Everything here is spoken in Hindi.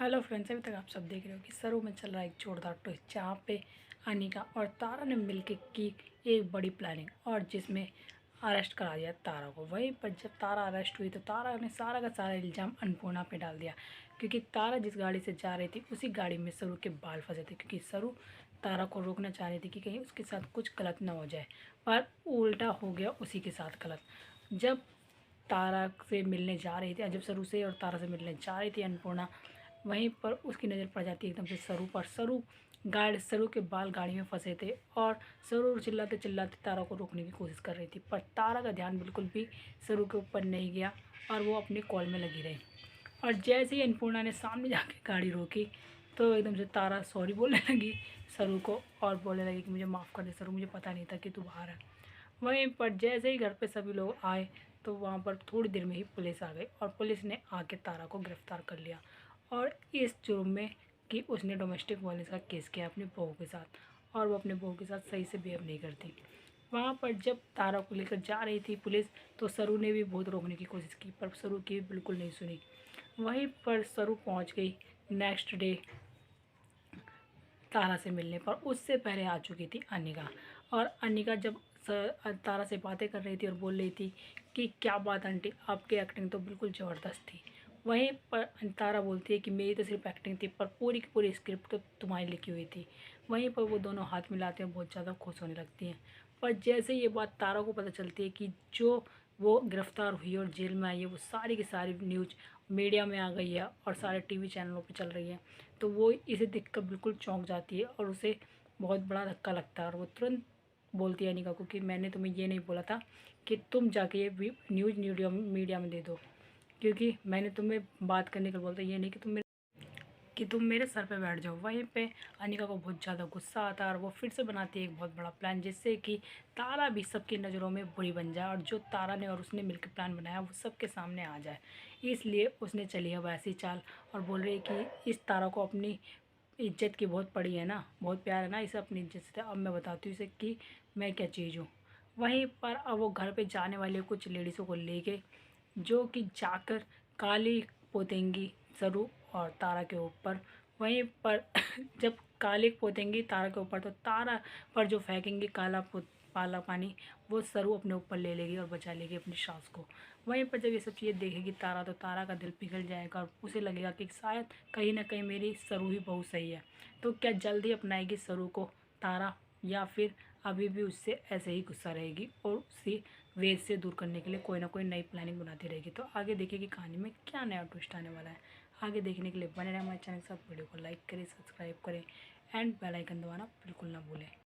हेलो फ्रेंड्स, अभी तक आप सब देख रहे हो कि सरू में चल रहा है एक जोरदार ट्विस्ट, जहाँ पे अनिका और तारा ने मिलकर की एक बड़ी प्लानिंग और जिसमें अरेस्ट करा दिया तारा को। वहीं पर जब तारा अरेस्ट हुई तो तारा ने सारा का सारा इल्ज़ाम अन्नपूर्णा पे डाल दिया, क्योंकि तारा जिस गाड़ी से जा रही थी उसी गाड़ी में सरू के बाल फंसे थे। क्योंकि सरू तारा को रोकना चाह रही थी कि कहीं उसके साथ कुछ गलत ना हो जाए, पर उल्टा हो गया उसी के साथ गलत। जब तारा से मिलने जा रही थी, जब सरू से और तारा से मिलने जा रही थी अन्नपूर्णा, वहीं पर उसकी नज़र पड़ जाती है एकदम से सरू पर। सरू के बाल गाड़ी में फंसे थे और सरू चिल्लाते चिल्लाते तारा को रोकने की कोशिश कर रही थी, पर तारा का ध्यान बिल्कुल भी सरू के ऊपर नहीं गया और वो अपनी कॉल में लगी रही। और जैसे ही अन्नपूर्णा ने सामने जाके गाड़ी रोकी तो एकदम से तारा सॉरी बोलने लगी सरू को और बोलने लगी कि मुझे माफ़ कर दे सरू, मुझे पता नहीं था कि तू बाहर है। वहीं पर जैसे ही घर पे सभी लोग आए तो वहाँ पर थोड़ी देर में ही पुलिस आ गई और पुलिस ने आके तारा को गिरफ्तार कर लिया, और इस जुर्म में कि उसने डोमेस्टिक वायलेंस का केस किया अपनी बहू के साथ, और वो अपने बहू के साथ सही से बिहेव नहीं करती। वहाँ पर जब तारा को लेकर जा रही थी पुलिस तो सरू ने भी बहुत रोकने की कोशिश की, पर सरू की बिल्कुल नहीं सुनी। वहीं पर सरू पहुँच गई नेक्स्ट डे तारा से मिलने, पर उससे पहले आ चुकी थी अनिका। और अनिका जब तारा से बातें कर रही थी और बोल रही थी कि क्या बात आंटी, आपकी एक्टिंग तो बिल्कुल ज़बरदस्त थी। वहीं पर तारा बोलती है कि मेरी तो सिर्फ एक्टिंग थी, पर पूरी की पूरी स्क्रिप्ट तो तुम्हारी लिखी हुई थी। वहीं पर वो दोनों हाथ मिलाते हैं, बहुत ज़्यादा खुश होने लगती हैं। पर जैसे ये बात तारा को पता चलती है कि जो वो गिरफ़्तार हुई और जेल में आई है, वो सारी की सारी न्यूज़ मीडिया में आ गई है और सारे टीवी चैनलों पे चल रही है, तो वो इसे देखकर बिल्कुल चौंक जाती है और उसे बहुत बड़ा धक्का लगता है। और वो तुरंत बोलती है अनिका को कि मैंने तुम्हें ये नहीं बोला था कि तुम जाके ये न्यूज़ मीडिया में दे दो, क्योंकि मैंने तुम्हें बात करने का बोला था, ये नहीं कि तुम मेरे सर पे बैठ जाओ। वहीं पे अनिका को बहुत ज़्यादा गुस्सा आता है और वो फिर से बनाती है एक बहुत बड़ा प्लान, जिससे कि तारा भी सबकी नज़रों में बुरी बन जाए और जो तारा ने और उसने मिलकर प्लान बनाया वो सबके सामने आ जाए। इसलिए उसने चली है वैसी चाल और बोल रही है कि इस तारा को अपनी इज्जत की बहुत पड़ी है ना, बहुत प्यार है ना इसे अपनी इज्जत से, अब मैं बताती हूँ इसे कि मैं क्या चीज़ हूँ। वहीं पर अब वो घर पे जाने वाले कुछ लेडीज़ों को लेके जो कि जाकर काली पोतेंगी सरू और तारा के ऊपर। वहीं पर जब काली पोतेंगी तारा के ऊपर तो तारा पर जो फेंकेंगी काला पानी, वो सरू अपने ऊपर ले लेगी और बचा लेगी अपनी सास को। वहीं पर जब ये सब चीज़ें देखेगी तारा तो तारा का दिल पिघल जाएगा और उसे लगेगा कि शायद कहीं ना कहीं मेरी सरू ही बहुत सही है। तो क्या जल्दी अपनाएगी सरू को तारा, या फिर अभी भी उससे ऐसे ही गुस्सा रहेगी और उसी वेद से दूर करने के लिए कोई ना कोई नई प्लानिंग बनाती रहेगी। तो आगे देखिए कि कहानी में क्या नया ट्विस्ट आने वाला है। आगे देखने के लिए बने रहें हमारे चैनल के साथ। वीडियो को लाइक करें, सब्सक्राइब करें एंड बेल आइकन दबाना बिल्कुल ना भूलें।